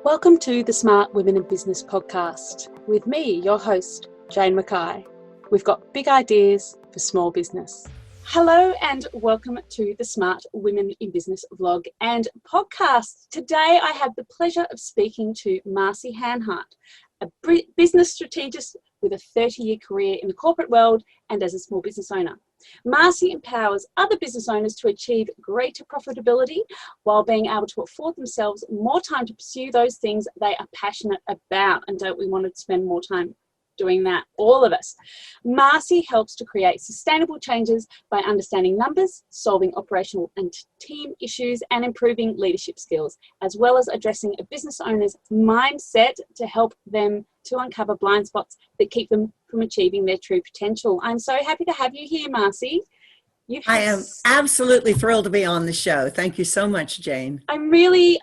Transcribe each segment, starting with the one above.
Welcome to the Smart Women in Business podcast with me, your host, Jane Mackay. We've got big ideas for small business. Hello and welcome to the Smart Women in Business vlog and podcast. Today I have the pleasure of speaking to Marcie Hanhart, a business strategist with a 30-year career in the corporate world and as a small business owner. Marcie empowers other business owners to achieve greater profitability while being able to afford themselves more time to pursue those things they are passionate about. And don't we want to spend more time doing that, all of us? Marcie helps to create sustainable changes by understanding numbers, solving operational and team issues, and improving leadership skills, as well as addressing a business owner's mindset to help them to uncover blind spots that keep them from achieving their true potential. I'm so happy to have you here, Marcie. I am absolutely thrilled to be on the show. Thank you so much, Jane. I'm really,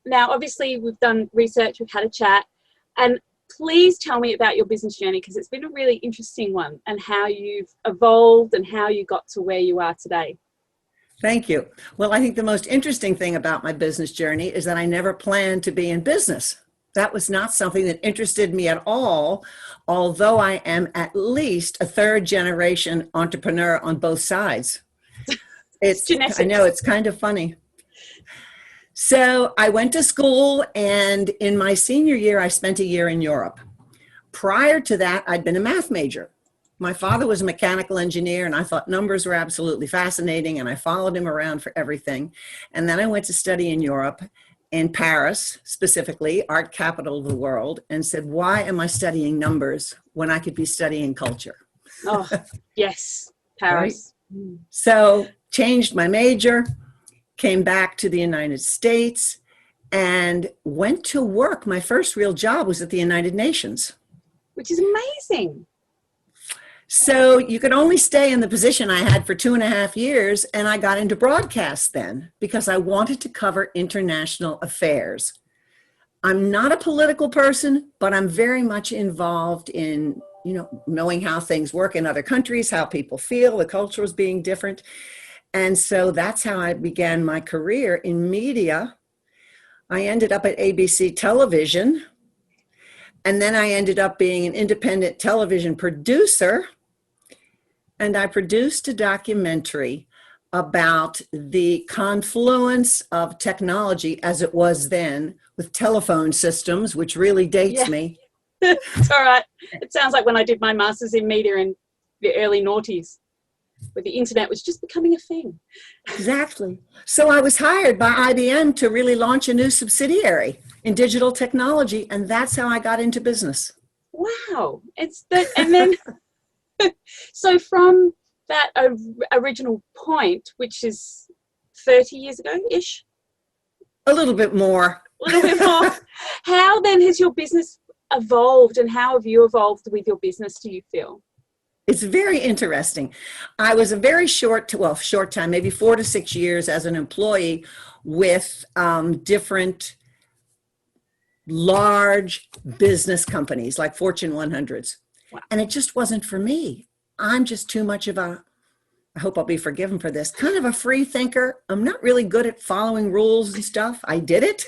now obviously we've done research, we've had a chat, and please tell me about your business journey, because it's been a really interesting one, and how you've evolved and how you got to where you are today. Thank you. Well, I think the most interesting thing about my business journey is that I never planned to be in business. That was not something that interested me at all, although I am at least a third generation entrepreneur on both sides. It's genetics. I know, it's kind of funny. So I went to school, and in my senior year, I spent a year in Europe. Prior to that, I'd been a math major. My father was a mechanical engineer, and I thought numbers were absolutely fascinating, and I followed him around for everything. And then I went to study in Europe, in Paris specifically, art capital of the world, and said, why am I studying numbers when I could be studying culture? Oh, yes, Paris. Right? So changed my major, came back to the United States, and went to work. My first real job was at the United Nations. Which is amazing. So you could only stay in the position I had for 2.5 years, and I got into broadcast then because I wanted to cover international affairs. I'm not a political person, but I'm very much involved in, knowing how things work in other countries, how people feel, the culture is being different. And so that's how I began my career in media. I ended up at ABC Television, and then I ended up being an independent television producer. And I produced a documentary about the confluence of technology as it was then with telephone systems, which really dates me. It's all right. It sounds like when I did my master's in media in the early noughties, where the internet was just becoming a thing. Exactly. So I was hired by IBM to really launch a new subsidiary in digital technology, and that's how I got into business. Wow. And then so from that original point, which is 30 years ago-ish? A little bit more. How then has your business evolved, and how have you evolved with your business, do you feel? It's very interesting. I was a very short time, maybe 4 to 6 years as an employee with different large business companies like Fortune 100s. Wow. And it just wasn't for me. I'm just too much of I hope I'll be forgiven for this, kind of a free thinker. I'm not really good at following rules and stuff. I did it.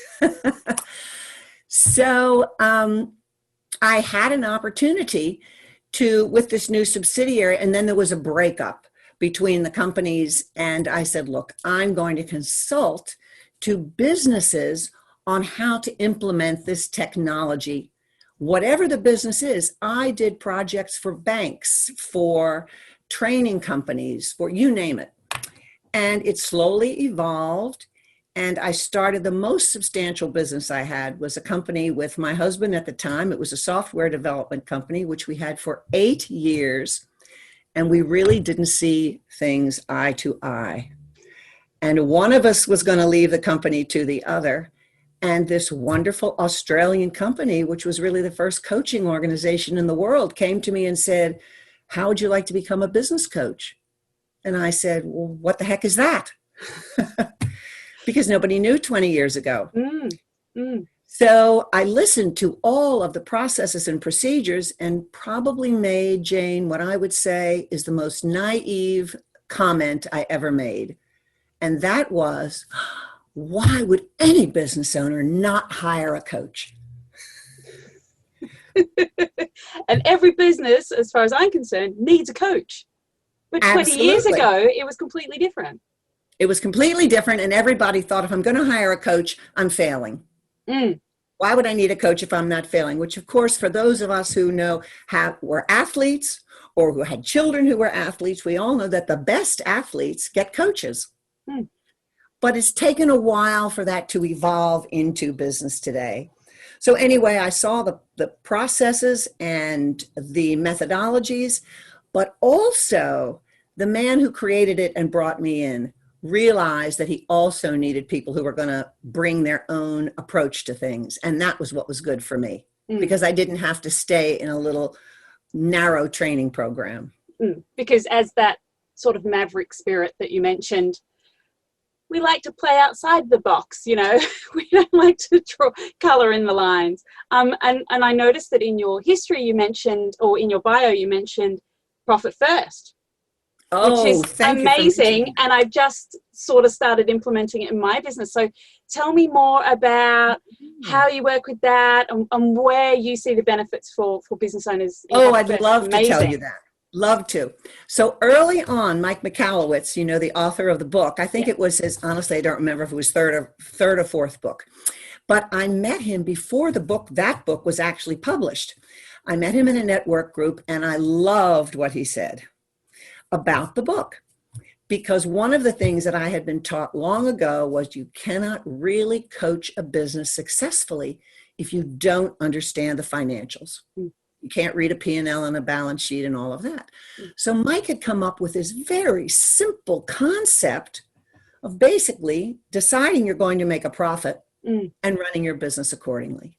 So I had an opportunity with this new subsidiary, and then there was a breakup between the companies, and I said, look, I'm going to consult to businesses on how to implement this technology. Whatever the business is, I did projects for banks, for training companies, for you name it. And it slowly evolved. And I started, the most substantial business I had was a company with my husband at the time. It was a software development company, which we had for 8 years. And we really didn't see things eye to eye. And one of us was going to leave the company to the other. And this wonderful Australian company, which was really the first coaching organization in the world, came to me and said, how would you like to become a business coach? And I said, well, what the heck is that? Because nobody knew 20 years ago. So I listened to all of the processes and procedures and probably made, Jane, what I would say is the most naive comment I ever made. And that was, why would any business owner not hire a coach? And every business, as far as I'm concerned, needs a coach. But 20 years Absolutely. ago, it was completely different. It was completely different, and everybody thought, if I'm going to hire a coach, I'm failing. Mm. Why would I need a coach if I'm not failing? Which, of course, for those of us who know were athletes or who had children who were athletes, we all know that the best athletes get coaches. Mm. But it's taken a while for that to evolve into business today. So anyway, I saw the processes and the methodologies, but also the man who created it and brought me in realized that he also needed people who were going to bring their own approach to things. And that was what was good for me, because I didn't have to stay in a little narrow training program. Because as that sort of maverick spirit that you mentioned, we like to play outside the box, we don't like to draw color in the lines. And I noticed that in your history you mentioned, or in your bio you mentioned, profit first. Oh, which is thank amazing. you. And I've just sort of started implementing it in my business. So tell me more about how you work with that, and where you see the benefits for business owners. I'd love to tell you that. Love to. So early on, Mike Michalowicz, the author of the book, I think it was honestly, I don't remember if it was third or fourth book, but I met him before that book was actually published. I met him in a network group, and I loved what he said about the book, because one of the things that I had been taught long ago was you cannot really coach a business successfully if you don't understand the financials. You can't read a P&L and a balance sheet and all of that. So Mike had come up with this very simple concept of basically deciding you're going to make a profit and running your business accordingly.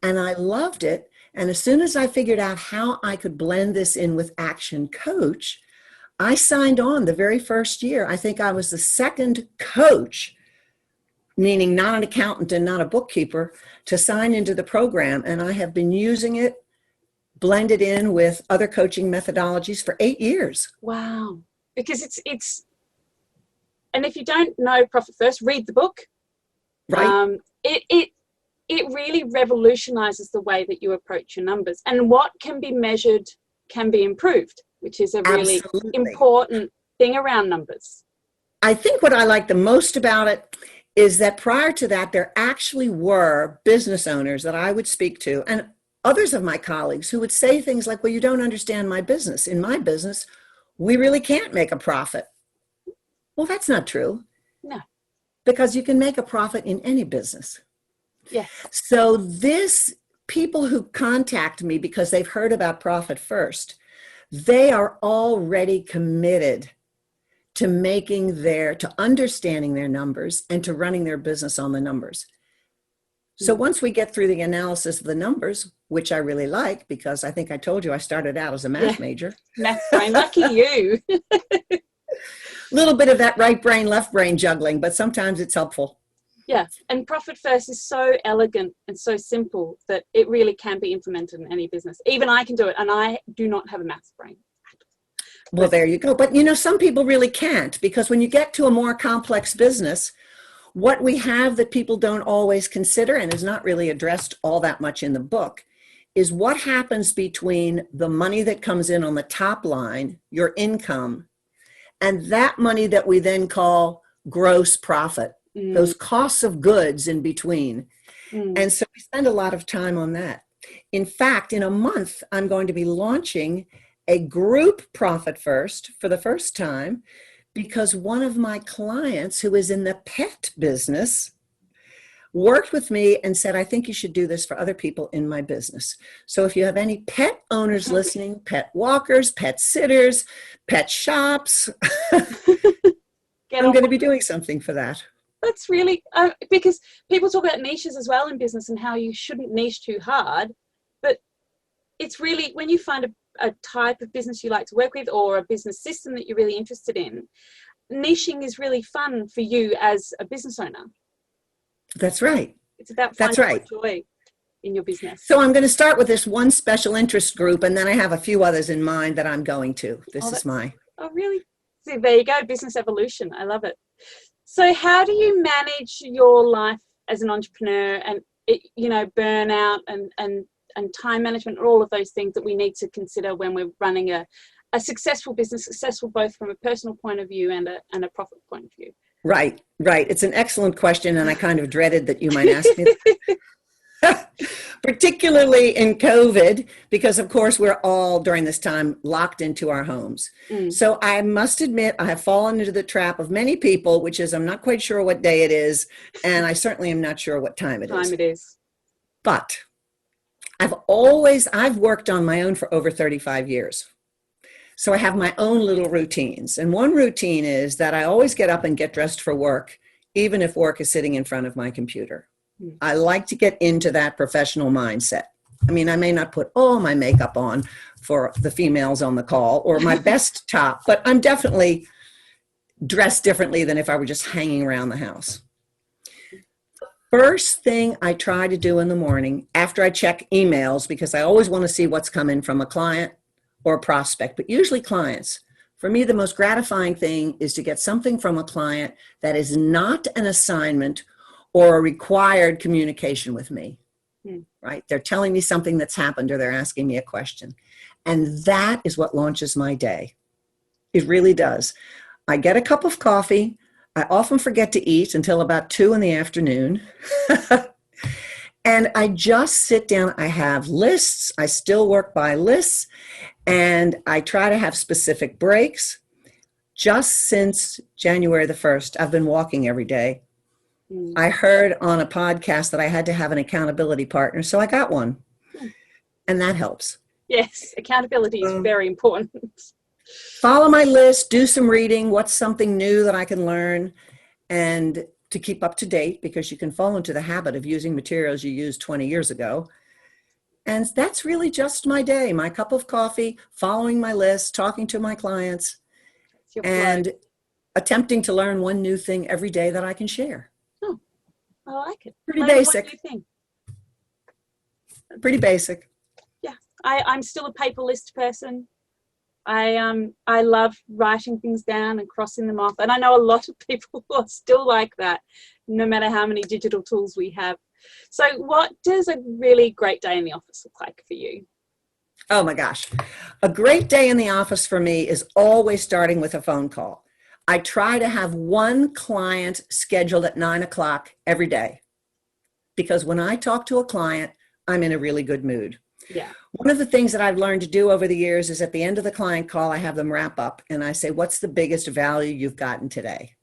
And I loved it. And as soon as I figured out how I could blend this in with Action Coach, I signed on the very first year. I think I was the second coach, meaning not an accountant and not a bookkeeper, to sign into the program. And I have been using it, blended in with other coaching methodologies, for 8 years. Wow. Because it's and if you don't know Profit First, read the book. Right. It really revolutionizes the way that you approach your numbers, and what can be measured can be improved, which is a really important thing around numbers. I think what I like the most about it is that prior to that, there actually were business owners that I would speak to, and others of my colleagues, who would say things like, well, you don't understand my business. In my business, we really can't make a profit. Well, that's not true. No. Because you can make a profit in any business. Yeah. So people who contact me because they've heard about Profit First, they are already committed to understanding their numbers and to running their business on the numbers. So once we get through the analysis of the numbers, which I really like, because I think I told you I started out as a math major. Math brain, lucky you. A little bit of that right brain, left brain juggling, but sometimes it's helpful. Yeah, and Profit First is so elegant and so simple that it really can be implemented in any business. Even I can do it, and I do not have a maths brain. Well, there you go. But some people really can't, because when you get to a more complex business, what we have that people don't always consider, and is not really addressed all that much in the book, is what happens between the money that comes in on the top line, your income, and that money that we then call gross profit, those costs of goods in between. And so we spend a lot of time on that. In fact, in a month, I'm going to be launching a group Profit First for the first time, because one of my clients, who is in the pet business, worked with me and said, I think you should do this for other people in my business. So if you have any pet owners listening, pet walkers, pet sitters, pet shops, I'm going to be doing something for that. That's really, because people talk about niches as well in business and how you shouldn't niche too hard. But it's really, when you find a type of business you like to work with, or a business system that you're really interested in, niching is really fun for you as a business owner. That's right. It's about finding joy in your business. So I'm going to start with this one special interest group, and then I have a few others in mind that I'm going to. Oh, really? So there you go, business evolution. I love it. So how do you manage your life as an entrepreneur and, burnout and time management, all of those things that we need to consider when we're running a successful business, successful both from a personal point of view and a profit point of view? Right. It's an excellent question, and I kind of dreaded that you might ask me that. Particularly in COVID, because of course we're all during this time locked into our homes. So I must admit I have fallen into the trap of many people, which is I'm not quite sure what day it is, and I certainly am not sure what time it is. But I've worked on my own for over 35 years. So I have my own little routines. And one routine is that I always get up and get dressed for work, even if work is sitting in front of my computer. I like to get into that professional mindset. I mean, I may not put all my makeup on for the females on the call or my best top, but I'm definitely dressed differently than if I were just hanging around the house. First thing I try to do in the morning after I check emails, because I always want to see what's coming from a client or a prospect, but usually clients. For me, the most gratifying thing is to get something from a client that is not an assignment or a required communication with me, right? They're telling me something that's happened or they're asking me a question. And that is what launches my day. It really does. I get a cup of coffee. I often forget to eat until about 2 p.m. And I just sit down. I have lists. I still work by lists. And I try to have specific breaks. Just since January the 1st, I've been walking every day. I heard on a podcast that I had to have an accountability partner, so I got one. And that helps. Yes, accountability is very important. Follow my list, do some reading, what's something new that I can learn, and to keep up to date, because you can fall into the habit of using materials you used 20 years ago. And that's really just my day, my cup of coffee, following my list, talking to my clients, and attempting to learn one new thing every day that I can share. Oh, I like it. Pretty basic. Pretty basic. Yeah, I'm still a paper list person. I love writing things down and crossing them off. And I know a lot of people who are still like that, no matter how many digital tools we have. So what does a really great day in the office look like for you? Oh my gosh. A great day in the office for me is always starting with a phone call. I try to have one client scheduled at 9:00 every day, because when I talk to a client, I'm in a really good mood. Yeah. One of the things that I've learned to do over the years is at the end of the client call, I have them wrap up and I say, what's the biggest value you've gotten today?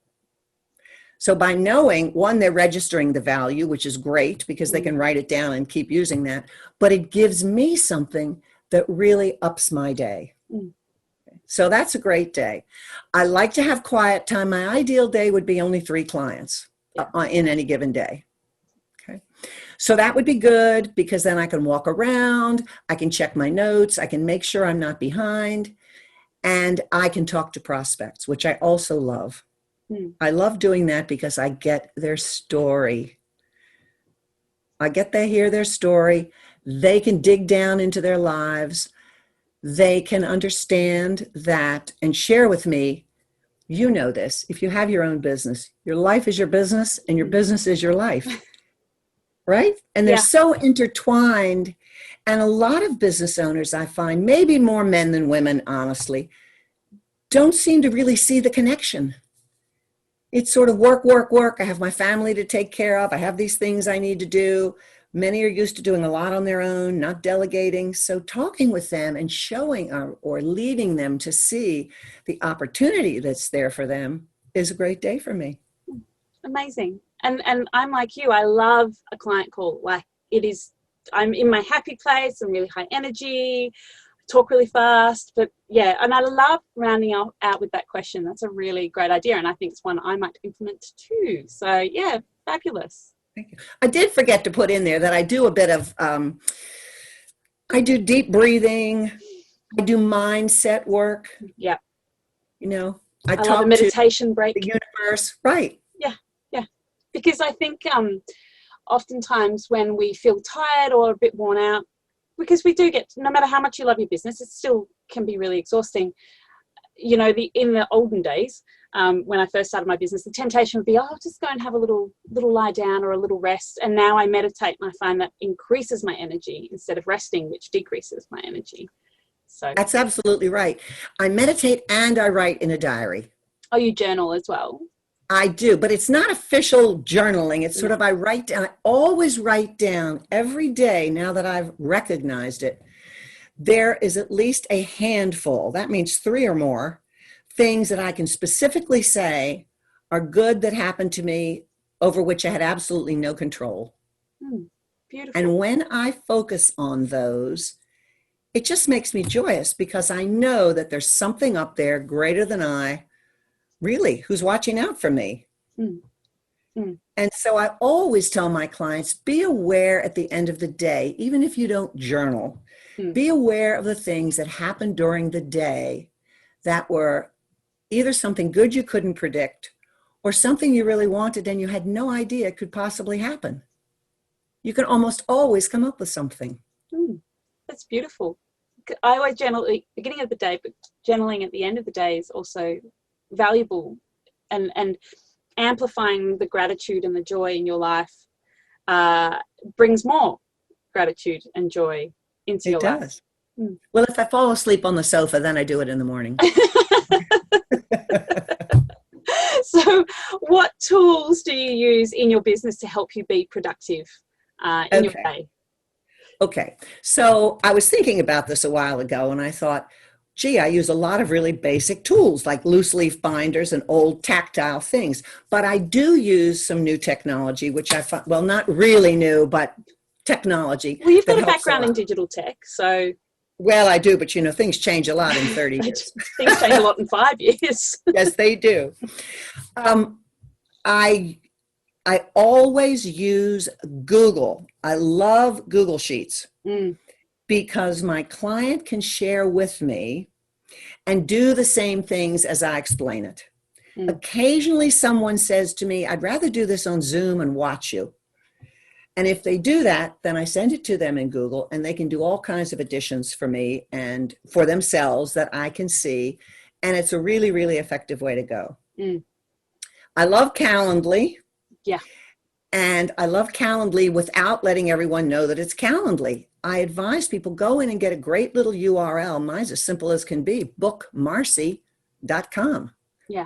So by knowing, one, they're registering the value, which is great because they can write it down and keep using that, but it gives me something that really ups my day. So that's a great day. I like to have quiet time. My ideal day would be only 3 clients in any given day. Okay. So that would be good, because then I can walk around, I can check my notes, I can make sure I'm not behind, and I can talk to prospects, which I also love. I love doing that because I get their story. I get to hear their story. They can dig down into their lives. They can understand that and share with me. You know this, if you have your own business, your life is your business and your business is your life, right? And they're so intertwined. And a lot of business owners, I find, maybe more men than women, honestly, don't seem to really see the connection. It's sort of work, work, work. I have my family to take care of. I have these things I need to do. Many are used to doing a lot on their own, not delegating. So talking with them and showing or leading them to see the opportunity that's there for them is a great day for me. Amazing. And I'm like you. I love a client call. Like, it is, I'm in my happy place. I'm really high energy, talk really fast. But yeah, and I love rounding out with that question. That's a really great idea. And I think it's one I might implement too. So yeah, fabulous. Thank you. I did forget to put in there that I do a bit of, I do deep breathing. I do mindset work. Yeah. You know, I talk love a meditation break. The universe. Right. Yeah. Yeah. Because I think oftentimes when we feel tired or a bit worn out, because we do get, no matter how much you love your business, it still can be really exhausting. You know, in the olden days, when I first started my business, the temptation would be, oh, I'll just go and have a little lie down or a little rest. And now I meditate, and I find that increases my energy instead of resting, which decreases my energy. So that's absolutely right. I meditate and I write in a diary. Oh, you journal as well? I do, but it's not official journaling. It's sort of, I write down, I always write down every day, now that I've recognized it, there is at least a handful, that means 3 or more, things that I can specifically say are good that happened to me over which I had absolutely no control. Beautiful. And when I focus on those, it just makes me joyous, because I know that there's something up there greater than I, really, who's watching out for me. And so I always tell my clients, be aware at the end of the day, even if you don't journal, be aware of the things that happened during the day that were either something good you couldn't predict or something you really wanted and you had no idea could possibly happen. You can almost always come up with something. That's beautiful. I always journal at the beginning of the day, but journaling at the end of the day is also valuable, and amplifying the gratitude and the joy in your life brings more gratitude and joy into your life. It does. Well, if I fall asleep on the sofa, then I do it in the morning. So what tools do you use in your business to help you be productive in your day? Okay. So I was thinking about this a while ago, and I thought, gee, I use a lot of really basic tools like loose leaf binders and old tactile things. But I do use some new technology, which I find, well, not really new, but technology. Well, you've got a background in digital tech, so. Well, I do, but things change a lot in 30 years. Things change a lot in 5 years. Yes, they do. I always use Google. I love Google Sheets because my client can share with me and do the same things as I explain it. Occasionally someone says to me, I'd rather do this on Zoom and watch you. And if they do that, then I send it to them in Google, and they can do all kinds of additions for me and for themselves that I can see. And it's a really, really effective way to go. I love Calendly. Yeah. And I love Calendly without letting everyone know that it's Calendly. I advise people go in and get a great little URL. Mine's as simple as can be, bookmarcie.com. Yeah.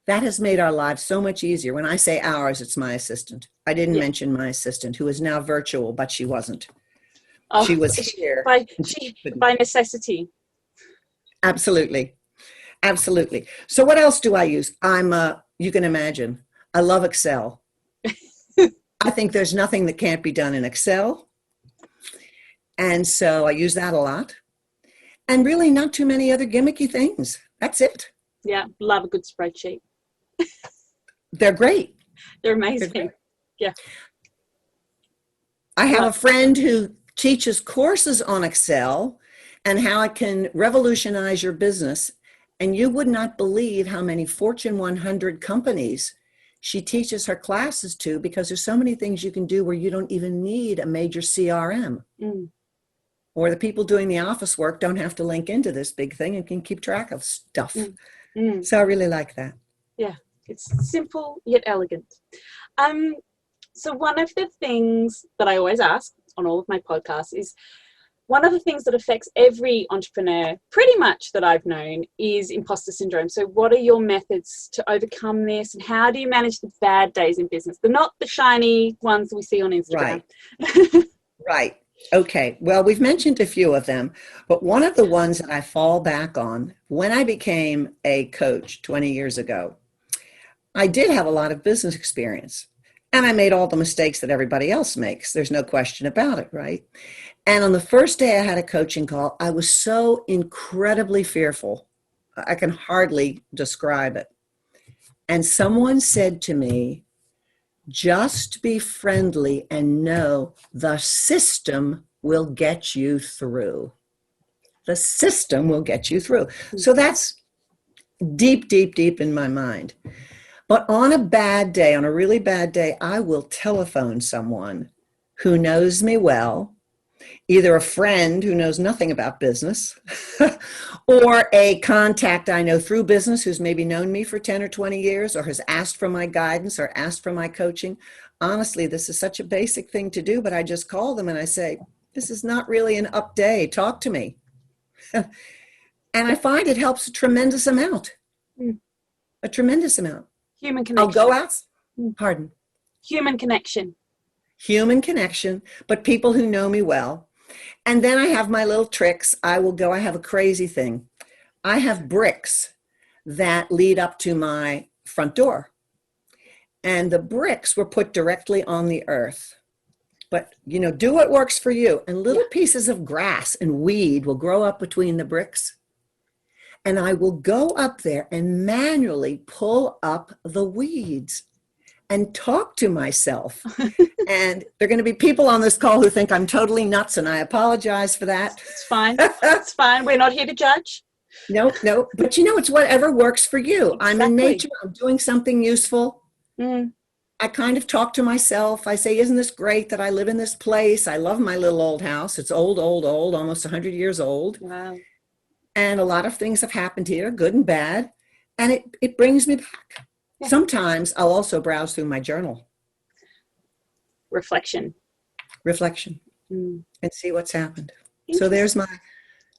That has made our lives so much easier. When I say ours, it's my assistant. I didn't mention my assistant, who is now virtual, but she wasn't. She was here. By necessity. Absolutely. Absolutely. So what else do I use? You can imagine, I love Excel. I think there's nothing that can't be done in Excel. And so I use that a lot. And really not too many other gimmicky things. That's it. Yeah, love a good spreadsheet. They're great. They're amazing. Yeah. I have a friend who teaches courses on Excel and how it can revolutionize your business. And you would not believe how many Fortune 100 companies she teaches her classes to, because there's so many things you can do where you don't even need a major CRM. Or the people doing the office work don't have to link into this big thing and can keep track of stuff. So I really like that. Yeah, it's simple yet elegant. So one of the things that I always ask on all of my podcasts is, one of the things that affects every entrepreneur pretty much that I've known is imposter syndrome. So what are your methods to overcome this, and how do you manage the bad days in business? They're not the shiny ones we see on Instagram. Right. Okay. Well, we've mentioned a few of them, but one of the ones that I fall back on, when I became a coach 20 years ago, I did have a lot of business experience, and I made all the mistakes that everybody else makes. There's no question about it, right? And on the first day I had a coaching call, I was so incredibly fearful. I can hardly describe it. And someone said to me, just be friendly and know the system will get you through. The system will get you through. So that's deep, deep, deep in my mind. But on a bad day, on a really bad day, I will telephone someone who knows me well, either a friend who knows nothing about business or a contact I know through business who's maybe known me for 10 or 20 years or has asked for my guidance or asked for my coaching. Honestly, this is such a basic thing to do, but I just call them and I say, this is not really an up day. Talk to me. And I find it helps a tremendous amount. A tremendous amount. Human connection. I'll go out. Pardon. Human connection. Human connection, but people who know me well. And then I have my little tricks. I have a crazy thing. I have bricks that lead up to my front door. And the bricks were put directly on the earth. But, do what works for you. And little pieces of grass and weed will grow up between the bricks. And I will go up there and manually pull up the weeds and talk to myself. And there are going to be people on this call who think I'm totally nuts, and I apologize for that. It's fine. It's fine. We're not here to judge. No. But it's whatever works for you. Exactly. I'm in nature. I'm doing something useful. I kind of talk to myself. I say, isn't this great that I live in this place? I love my little old house. It's old, almost 100 years old. Wow. And a lot of things have happened here, good and bad. And it brings me back. Yeah. Sometimes I'll also browse through my journal. Reflection. And see what's happened. So there's my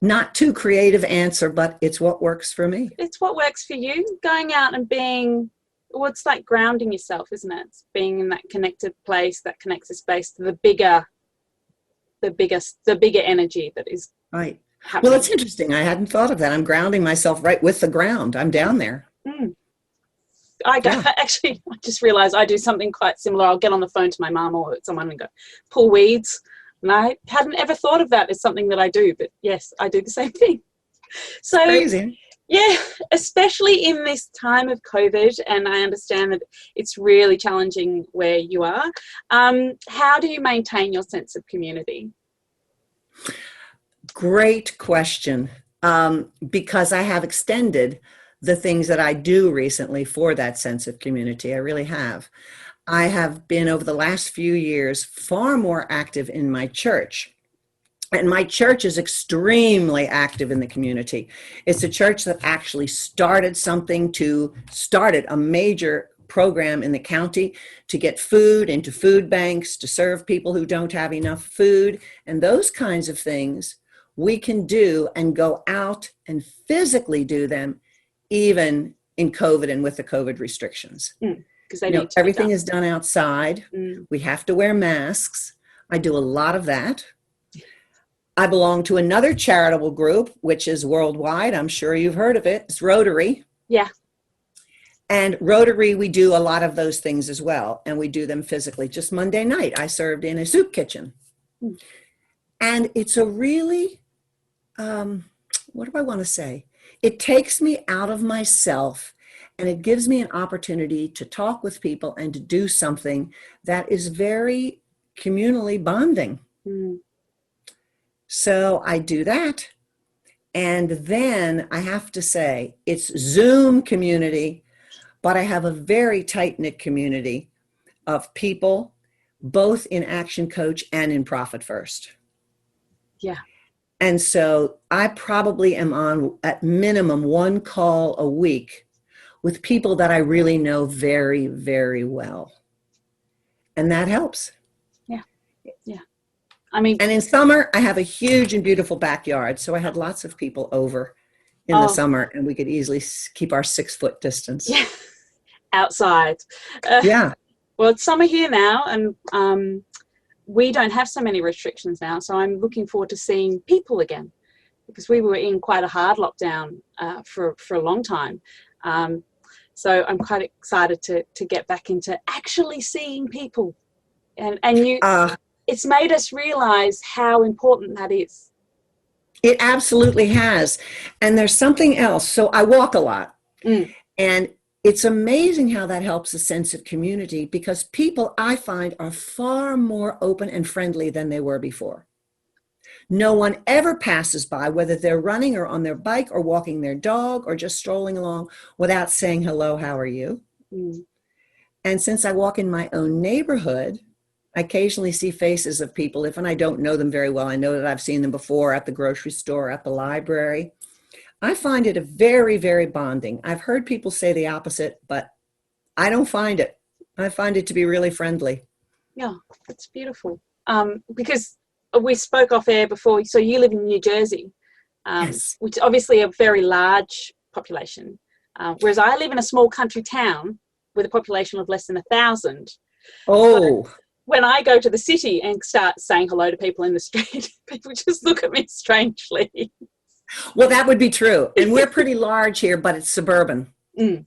not too creative answer, but it's what works for me. It's what works for you. Going out and being, it's like grounding yourself, isn't it? It's being in that connected place, that connected space to the bigger energy that is right. happening. Well, it's interesting. I hadn't thought of that. I'm grounding myself right with the ground. I'm down there. Actually, I just realized I do something quite similar. I'll get on the phone to my mum or someone and go, pull weeds. And I hadn't ever thought of that as something that I do, but yes, I do the same thing. So crazy. Yeah, especially in this time of COVID, and I understand that it's really challenging where you are. How do you maintain your sense of community? Great question. Because I have extended the things that I do recently for that sense of community. I really have. I have been, over the last few years, far more active in my church. And my church is extremely active in the community. It's a church that actually started a major program in the county to get food into food banks, to serve people who don't have enough food, and those kinds of things we can do and go out and physically do them, even in COVID and with the COVID restrictions. Because everything is done outside. We have to wear masks. I do a lot of that. I belong to another charitable group, which is worldwide. I'm sure you've heard of it. It's Rotary. Yeah. And Rotary, we do a lot of those things as well. And we do them physically. Just Monday night, I served in a soup kitchen. And it's a really, what do I want to say? It takes me out of myself, and it gives me an opportunity to talk with people and to do something that is very communally bonding. So I do that. And then I have to say, it's Zoom community, but I have a very tight-knit community of people, both in Action Coach and in Profit First. Yeah. And so I probably am on, at minimum, one call a week with people that I really know very, very well. And that helps. Yeah. Yeah. And in summer, I have a huge and beautiful backyard. So I had lots of people over in the summer, and we could easily keep our 6-foot distance. Yeah. Outside. Yeah. Well, it's summer here now, and we don't have so many restrictions now. So I'm looking forward to seeing people again, because we were in quite a hard lockdown for a long time. So I'm quite excited to get back into actually seeing people. And it's made us realize how important that is. It absolutely has. And there's something else. So I walk a lot. And it's amazing how that helps a sense of community, because people, I find, are far more open and friendly than they were before. No one ever passes by, whether they're running or on their bike or walking their dog or just strolling along, without saying, hello, how are you? And since I walk in my own neighborhood, I occasionally see faces of people, if and I don't know them very well. I know that I've seen them before at the grocery store, at the library. I find it a very, very bonding. I've heard people say the opposite, but I don't find it. I find it to be really friendly. Yeah, it's beautiful. Because we spoke off air before, so you live in New Jersey, Yes. which is obviously a very large population, whereas I live in a small country town with a population of less than 1,000. Oh, So when I go to the city and start saying hello to people in the street, people just look at me strangely. well, that would be true. And we're pretty large here, but it's suburban. Mm.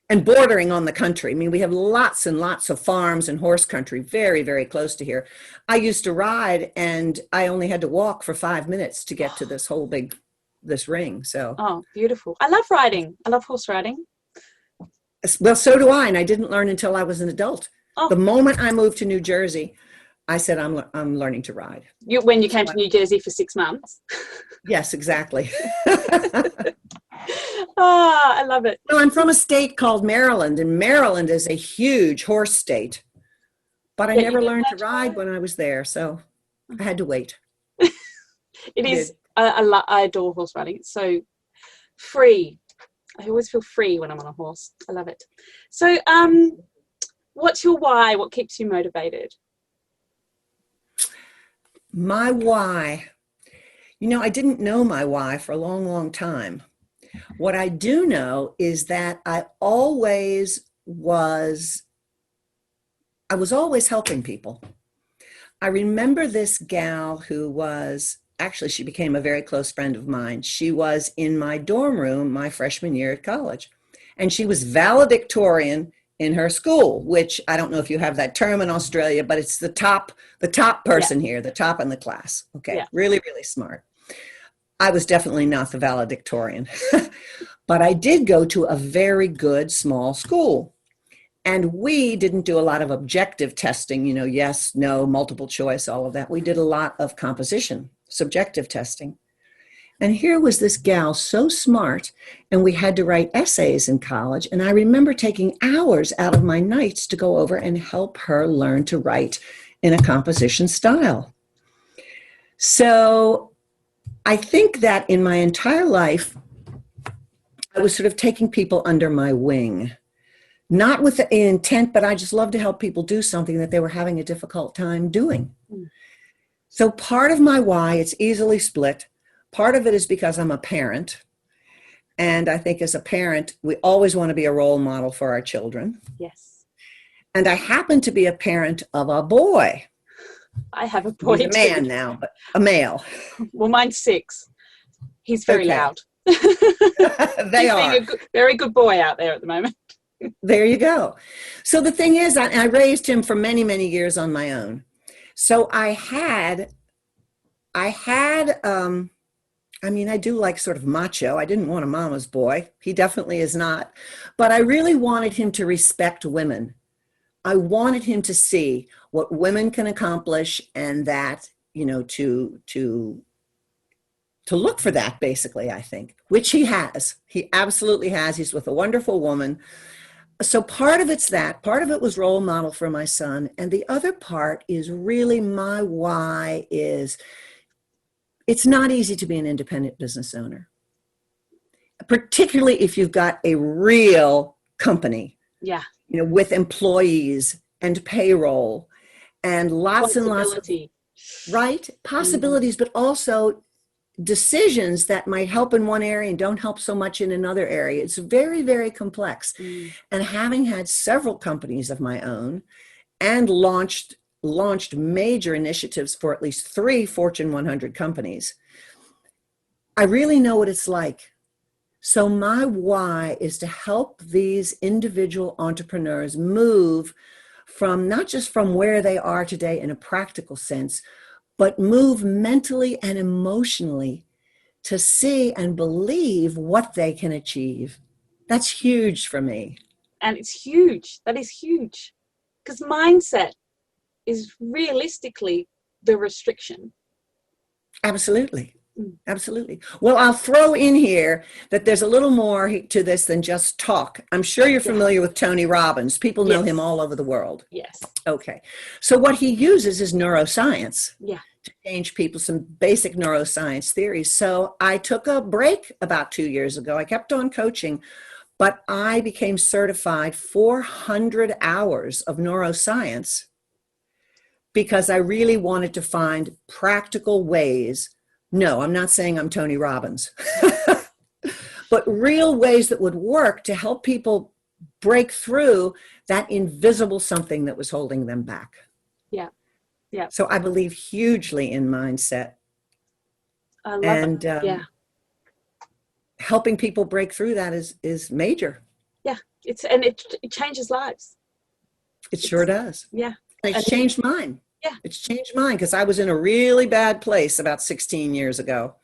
And bordering on the country. I mean, we have lots and lots of farms and horse country very, very close to here. I used to ride, and I only had to walk for 5 minutes to get to this ring. So, Oh, beautiful. I love riding. I love horse riding. well, so do I. And I didn't learn until I was an adult. Oh. The moment I moved to New Jersey, I said, I'm learning to ride. When you came to New Jersey for 6 months? Yes, exactly. Oh, I love it. Well, I'm from a state called Maryland, and Maryland is a huge horse state. But I never learned to ride when I was there, so I had to wait. It is. I adore horse riding. It's so free. I always feel free when I'm on a horse. I love it. So, what's your why? What keeps you motivated? My why. I didn't know my why for a long, long time. What I do know is that I was always helping people. I remember this gal who she became a very close friend of mine. She was in my dorm room my freshman year at college, and she was valedictorian in her school, which I don't know if you have that term in Australia, but it's the top person here, the top in the class. Okay. Yeah. Really, really smart. I was definitely not the valedictorian, but I did go to a very good small school. And we didn't do a lot of objective testing, yes, no, multiple choice, all of that. We did a lot of composition, subjective testing. And here was this gal so smart, and we had to write essays in college. And I remember taking hours out of my nights to go over and help her learn to write in a composition style. So I think that in my entire life, I was sort of taking people under my wing, not with the intent, but I just love to help people do something that they were having a difficult time doing. So part of my why, it's easily split. Part of it is because I'm a parent. And I think as a parent, we always want to be a role model for our children. Yes. And I happen to be a parent of a boy. I have a boy. He's a man now, but a male. Well, mine's 6. He's very loud. They are. Being a very good boy out there at the moment. There you go. So the thing is, I raised him for many, many years on my own. So I do like sort of macho. I didn't want a mama's boy. He definitely is not. But I really wanted him to respect women. I wanted him to see what women can accomplish, and that, to look for that, basically, I think, which he has. He absolutely has. He's with a wonderful woman. So part of it's that. Part of it was role model for my son. And the other part is really my why is it's not easy to be an independent business owner, particularly if you've got a real company. Yeah. With employees and payroll and lots and lots of, right? Possibilities, but also decisions that might help in one area and don't help so much in another area. It's very, very complex. And having had several companies of my own and launched major initiatives for at least 3 Fortune 100 companies, I really know what it's like. So my why is to help these individual entrepreneurs move from not just from where they are today in a practical sense, but move mentally and emotionally to see and believe what they can achieve. That's huge for me. And it's huge. That is huge. Because mindset is realistically the restriction. Absolutely. Absolutely. Well, I'll throw in here that there's a little more to this than just talk. I'm sure you're familiar with Tony Robbins. People know him all over the world. Yes. Okay. So what he uses is neuroscience Yeah. to change people, some basic neuroscience theories. So I took a break about 2 years ago. I kept on coaching, but I became certified 400 hours of neuroscience because I really wanted to find practical ways. No, I'm not saying I'm Tony Robbins, but real ways that would work to help people break through that invisible something that was holding them back. Yeah. Yeah. So I believe hugely in mindset. I love it. Yeah. Helping people break through that is major. Yeah. It changes lives. It sure does. Yeah. And it's changed mine. Yeah. It's changed mine because I was in a really bad place about 16 years ago.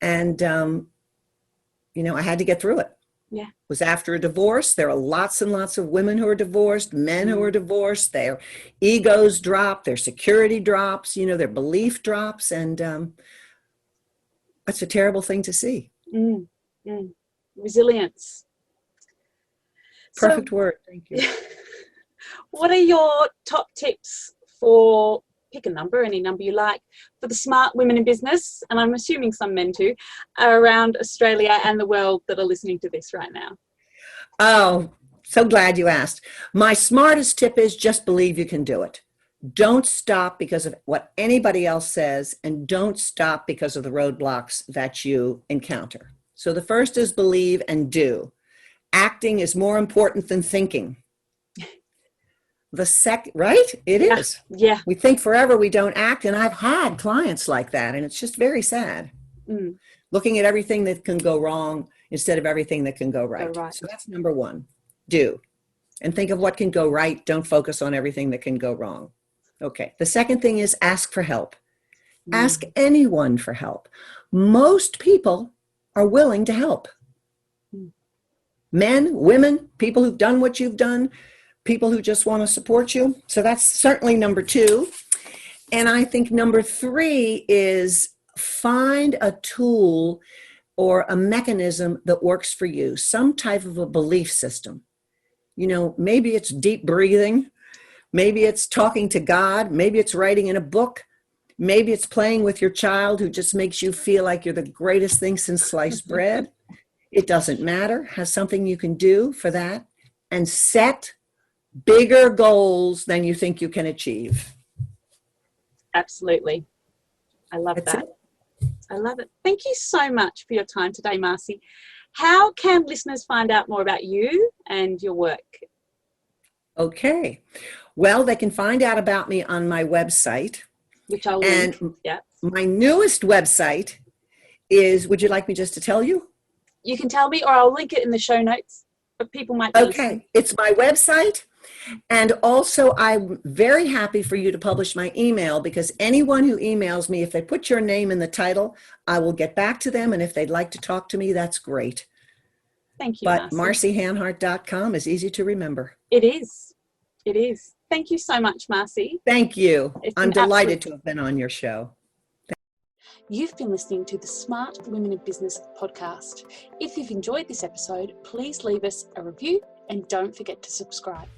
And, I had to get through it. Yeah. It was after a divorce. There are lots and lots of women who are divorced, men who are divorced. Their egos drop, their security drops, their belief drops. And that's a terrible thing to see. Resilience. Perfect word. Thank you. What are your top tips for, pick a number, any number you like, for the smart women in business, and I'm assuming some men too, around Australia and the world that are listening to this right now? Oh, so glad you asked. My smartest tip is just believe you can do it. Don't stop because of what anybody else says, and don't stop because of the roadblocks that you encounter. So the first is believe and do. Acting is more important than thinking. The second, right? It is. Yeah. We think forever, we don't act. And I've had clients like that. And it's just very sad. Looking at everything that can go wrong instead of everything that can go right. So that's number one. Do. And think of what can go right. Don't focus on everything that can go wrong. Okay. The second thing is ask for help. Ask anyone for help. Most people are willing to help. Men, women, people who've done what you've done, people who just want to support you. So that's certainly number two. And I think number three is find a tool or a mechanism that works for you, some type of a belief system. Maybe it's deep breathing. Maybe it's talking to God. Maybe it's writing in a book. Maybe it's playing with your child who just makes you feel like you're the greatest thing since sliced bread. It doesn't matter. Has something you can do for that, and set bigger goals than you think you can achieve. Absolutely. I love that. I love it. Thank you so much for your time today, Marcie. How can listeners find out more about you and your work? Okay. Well, they can find out about me on my website. Which I'll link. Yeah. My newest website is, would you like me just to tell you? You can tell me, or I'll link it in the show notes, but people might be listening. It's my website. And also, I'm very happy for you to publish my email, because anyone who emails me, if they put your name in the title, I will get back to them. And if they'd like to talk to me, that's great. Thank you, But Marcie. MarcieHanhart.com is easy to remember. It is. It is. Thank you so much, Marcie. Thank you. I'm delighted to have been on your show. You've been listening to the Smart Women in Business podcast. If you've enjoyed this episode, please leave us a review and don't forget to subscribe.